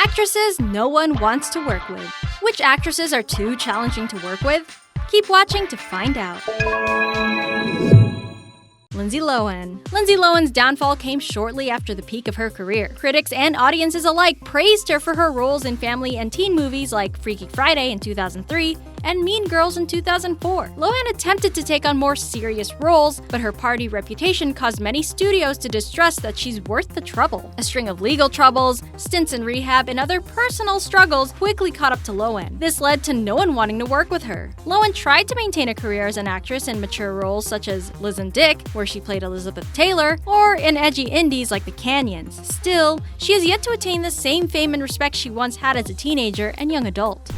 Actresses no one wants to work with. Which actresses are too challenging to work with? Keep watching to find out. Lindsay Lohan. Lindsay Lohan's downfall came shortly after the peak of her career. Critics and audiences alike praised her for her roles in family and teen movies like Freaky Friday in 2003 and Mean Girls in 2004. Lohan attempted to take on more serious roles, but her party reputation caused many studios to distrust that she's worth the trouble. A string of legal troubles, stints in rehab, and other personal struggles quickly caught up to Lohan. This led to no one wanting to work with her. Lohan tried to maintain a career as an actress in mature roles such as Liz and Dick, where she played Elizabeth Taylor, or in edgy indies like The Canyons. Still, she has yet to attain the same fame and respect she once had as a teenager and young adult.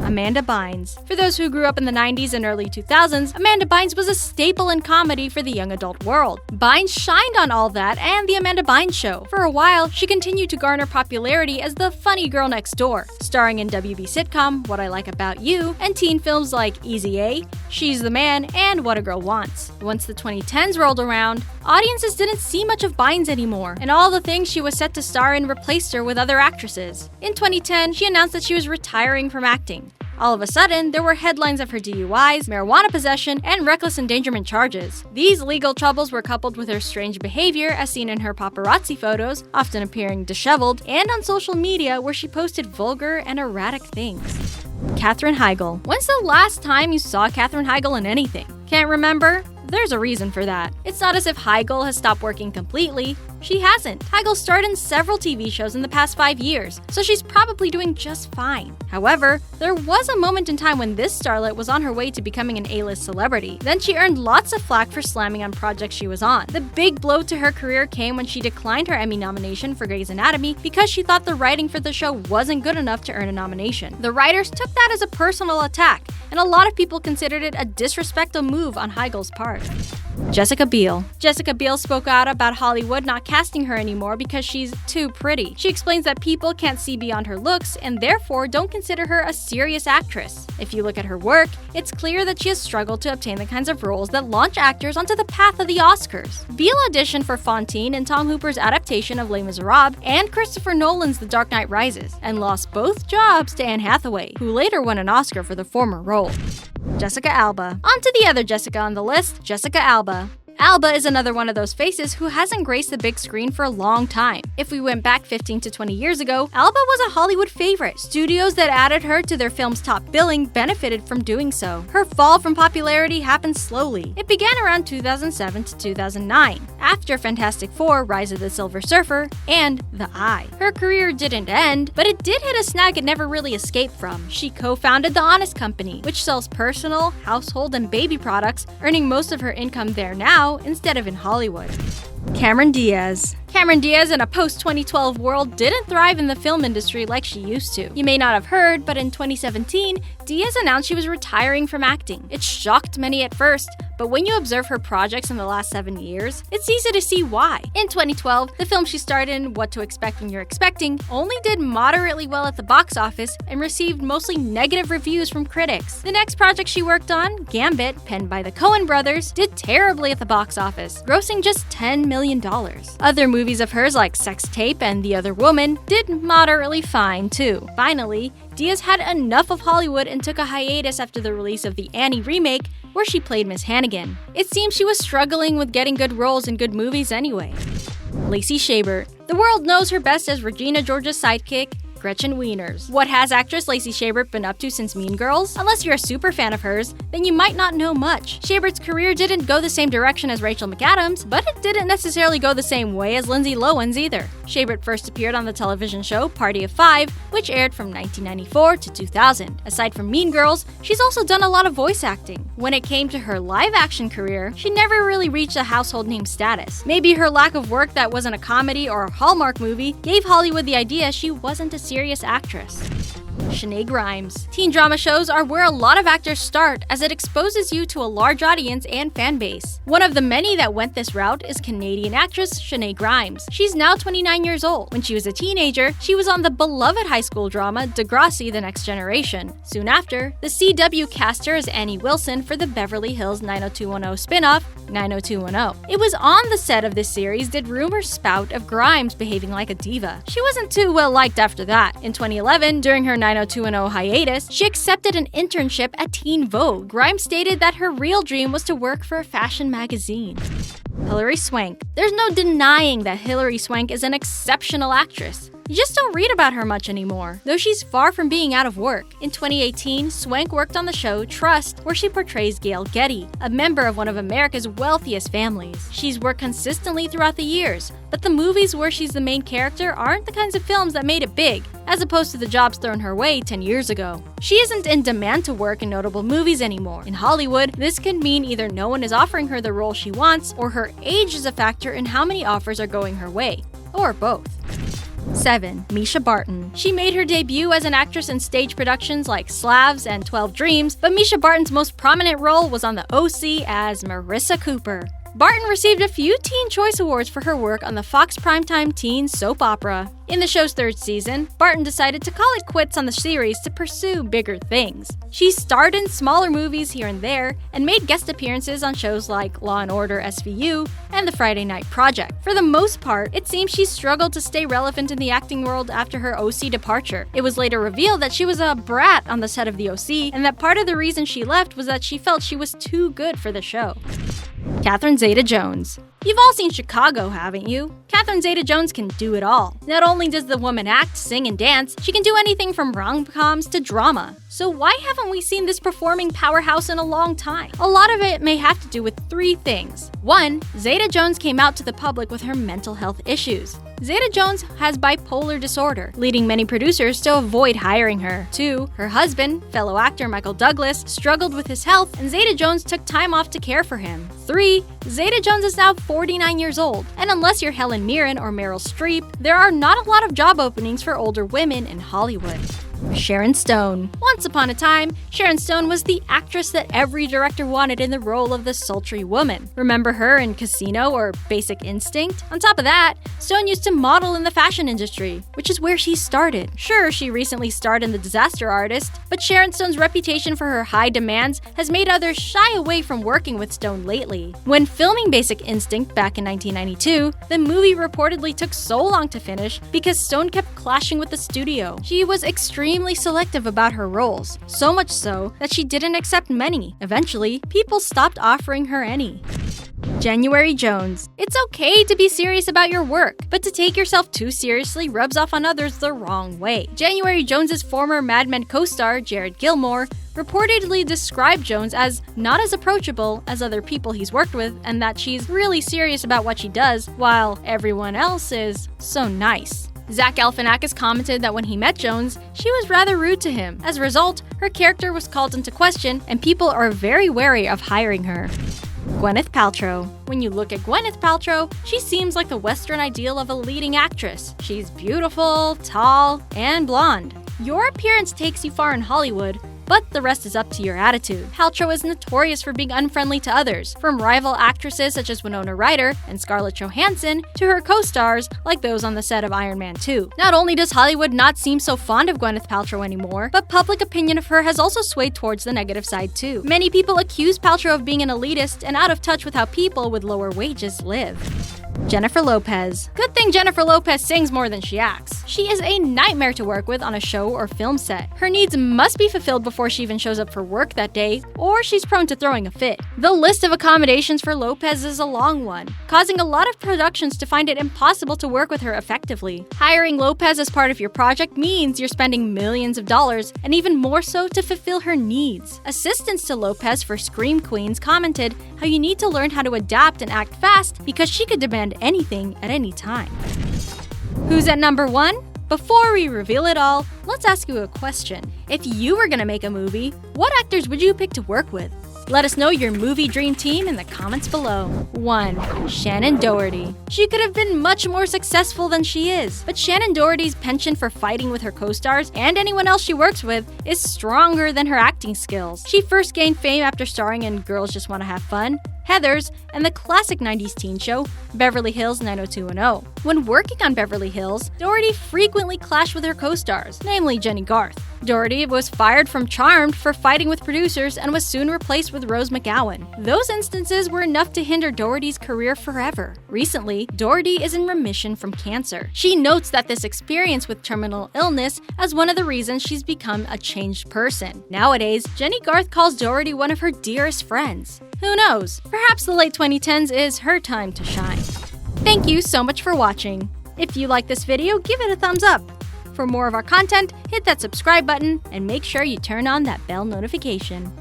Amanda Bynes. For those who grew up in the 90s and early 2000s, Amanda Bynes was a staple in comedy for the young adult world. Bynes shined on All That and The Amanda Bynes Show. For a while, she continued to garner popularity as the funny girl next door, starring in WB sitcom What I Like About You and teen films like Easy A, She's the Man, and What a Girl Wants. Once the 2010s rolled around, audiences didn't see much of Bynes anymore, and all the things she was set to star in replaced her with other actresses. In 2010, she announced that she was retiring from acting. All of a sudden, there were headlines of her DUIs, marijuana possession, and reckless endangerment charges. These legal troubles were coupled with her strange behavior as seen in her paparazzi photos, often appearing disheveled, and on social media where she posted vulgar and erratic things. Katherine Heigl. When's the last time you saw Katherine Heigl in anything? Can't remember? There's a reason for that. It's not as if Heigl has stopped working completely. She hasn't. Heigl starred in several TV shows in the past 5 years, so she's probably doing just fine. However, there was a moment in time when this starlet was on her way to becoming an A-list celebrity. Then she earned lots of flack for slamming on projects she was on. The big blow to her career came when she declined her Emmy nomination for Grey's Anatomy because she thought the writing for the show wasn't good enough to earn a nomination. The writers took that as a personal attack, and a lot of people considered it a disrespectful move on Heigl's part. Jessica Biel. Jessica Biel spoke out about Hollywood not casting her anymore because she's too pretty. She explains that people can't see beyond her looks and therefore don't consider her a serious actress. If you look at her work, it's clear that she has struggled to obtain the kinds of roles that launch actors onto the path of the Oscars. Biel auditioned for Fantine in Tom Hooper's adaptation of Les Miserables and Christopher Nolan's The Dark Knight Rises, and lost both jobs to Anne Hathaway, who later won an Oscar for the former role. Jessica Alba. On to the other Jessica on the list, Jessica Alba. Alba is another one of those faces who hasn't graced the big screen for a long time. If we went back 15 to 20 years ago, Alba was a Hollywood favorite. Studios that added her to their film's top billing benefited from doing so. Her fall from popularity happened slowly. It began around 2007 to 2009, after Fantastic Four: Rise of the Silver Surfer and The Eye. Her career didn't end, but it did hit a snag it never really escaped from. She co-founded The Honest Company, which sells personal, household, and baby products, earning most of her income there now instead of in Hollywood. Cameron Diaz. Cameron Diaz in a post-2012 world didn't thrive in the film industry like she used to. You may not have heard, but in 2017, Diaz announced she was retiring from acting. It shocked many at first, but when you observe her projects in the last 7 years, it's easy to see why. In 2012, the film she starred in, What to Expect When You're Expecting, only did moderately well at the box office and received mostly negative reviews from critics. The next project she worked on, Gambit, penned by the Coen brothers, did terribly at the box office, grossing just $10 million. Other movies of hers like Sex Tape and The Other Woman did moderately fine too. Finally, Diaz had enough of Hollywood and took a hiatus after the release of the Annie remake, where she played Miss Hannigan. It seems she was struggling with getting good roles in good movies anyway. Laci Shaver. The world knows her best as Regina George's sidekick, Gretchen Wieners. What has actress Laci Shaver been up to since Mean Girls? Unless you're a super fan of hers, then you might not know much. Shaver's career didn't go the same direction as Rachel McAdams, but it didn't necessarily go the same way as Lindsay Lohan's either. Shaver first appeared on the television show Party of Five, which aired from 1994 to 2000. Aside from Mean Girls, she's also done a lot of voice acting. When it came to her live-action career, she never really reached a household name status. Maybe her lack of work that wasn't a comedy or a Hallmark movie gave Hollywood the idea she wasn't a serious actress. Shenae Grimes. Teen drama shows are where a lot of actors start, as it exposes you to a large audience and fan base. One of the many that went this route is Canadian actress Shenae Grimes. She's now 29 years old. When she was a teenager, she was on the beloved high school drama Degrassi: The Next Generation. Soon after, the CW cast her as Annie Wilson for the Beverly Hills 90210 spin-off 90210. It was on the set of this series did rumors spout of Grimes behaving like a diva. She wasn't too well liked after that. In 2011, during her 90210 hiatus, she accepted an internship at Teen Vogue. Grimes stated that her real dream was to work for a fashion magazine. Hilary Swank. There's no denying that Hilary Swank is an exceptional actress. You just don't read about her much anymore, though she's far from being out of work. In 2018, Swank worked on the show Trust, where she portrays Gail Getty, a member of one of America's wealthiest families. She's worked consistently throughout the years, but the movies where she's the main character aren't the kinds of films that made it big, as opposed to the jobs thrown her way 10 years ago. She isn't in demand to work in notable movies anymore. In Hollywood, this could mean either no one is offering her the role she wants, or her age is a factor in how many offers are going her way, or both. 7. Mischa Barton. She made her debut as an actress in stage productions like Slavs and 12 Dreams, but Mischa Barton's most prominent role was on the OC as Marissa Cooper. Barton received a few Teen Choice Awards for her work on the Fox primetime teen soap opera. In the show's third season, Barton decided to call it quits on the series to pursue bigger things. She starred in smaller movies here and there, and made guest appearances on shows like Law & Order SVU and The Friday Night Project. For the most part, it seems she struggled to stay relevant in the acting world after her OC departure. It was later revealed that she was a brat on the set of the OC, and that part of the reason she left was that she felt she was too good for the show. Katherine ZetaJones. You've all seen Chicago, haven't you? Katherine ZetaJones can do it all. Not only does the woman act, sing, and dance, she can do anything from rom-coms to drama. So why haven't we seen this performing powerhouse in a long time? A lot of it may have to do with 3 things. 1. ZetaJones came out to the public with her mental health issues. ZetaJones has bipolar disorder, leading many producers to avoid hiring her. 2. Her husband, fellow actor Michael Douglas, struggled with his health, and ZetaJones took time off to care for him. 3. ZetaJones is now 49 years old, and unless you're Helen Mirren or Meryl Streep, there are not a lot of job openings for older women in Hollywood. Sharon Stone. Once upon a time, Sharon Stone was the actress that every director wanted in the role of the sultry woman. Remember her in Casino or Basic Instinct? On top of that, Stone used to model in the fashion industry, which is where she started. Sure, she recently starred in The Disaster Artist, but Sharon Stone's reputation for her high demands has made others shy away from working with Stone lately. When filming Basic Instinct back in 1992, the movie reportedly took so long to finish because Stone kept clashing with the studio. She was extremely selective about her roles, so much so that she didn't accept many. Eventually, people stopped offering her any. January Jones. It's okay to be serious about your work, but to take yourself too seriously rubs off on others the wrong way. January Jones's former Mad Men co-star, Jared Gilmore, reportedly described Jones as not as approachable as other people he's worked with, and that she's really serious about what she does, while everyone else is so nice. Zach Galifianakis commented that when he met Jones, she was rather rude to him. As a result, her character was called into question, and people are very wary of hiring her. Gwyneth Paltrow. When you look at Gwyneth Paltrow, she seems like the Western ideal of a leading actress. She's beautiful, tall, and blonde. Your appearance takes you far in Hollywood, but the rest is up to your attitude. Paltrow is notorious for being unfriendly to others, from rival actresses such as Winona Ryder and Scarlett Johansson to her co-stars like those on the set of Iron Man 2. Not only does Hollywood not seem so fond of Gwyneth Paltrow anymore, but public opinion of her has also swayed towards the negative side too. Many people accuse Paltrow of being an elitist and out of touch with how people with lower wages live. Jennifer Lopez. Good thing Jennifer Lopez sings more than she acts. She is a nightmare to work with on a show or film set. Her needs must be fulfilled before she even shows up for work that day, or she's prone to throwing a fit. The list of accommodations for Lopez is a long one, causing a lot of productions to find it impossible to work with her effectively. Hiring Lopez as part of your project means you're spending millions of dollars, and even more so to fulfill her needs. Assistants to Lopez for Scream Queens commented how you need to learn how to adapt and act fast because she could demand anything at any time. Who's at number 1? Before we reveal it all, let's ask you a question. If you were gonna make a movie, what actors would you pick to work with? Let us know your movie dream team in the comments below. 1. Shannen Doherty. She could have been much more successful than she is, but Shannen Doherty's penchant for fighting with her co-stars and anyone else she works with is stronger than her acting skills. She first gained fame after starring in Girls Just Wanna Have Fun, Heathers, and the classic 90s teen show, Beverly Hills 90210. When working on Beverly Hills, Doherty frequently clashed with her co-stars, namely Jenny Garth. Doherty was fired from Charmed for fighting with producers and was soon replaced with Rose McGowan. Those instances were enough to hinder Doherty's career forever. Recently, Doherty is in remission from cancer. She notes that this experience with terminal illness as one of the reasons she's become a changed person. Nowadays, Jenny Garth calls Doherty one of her dearest friends. Who knows? Perhaps the late 2010s is her time to shine. Thank you so much for watching. If you like this video, give it a thumbs up. For more of our content, hit that subscribe button and make sure you turn on that bell notification.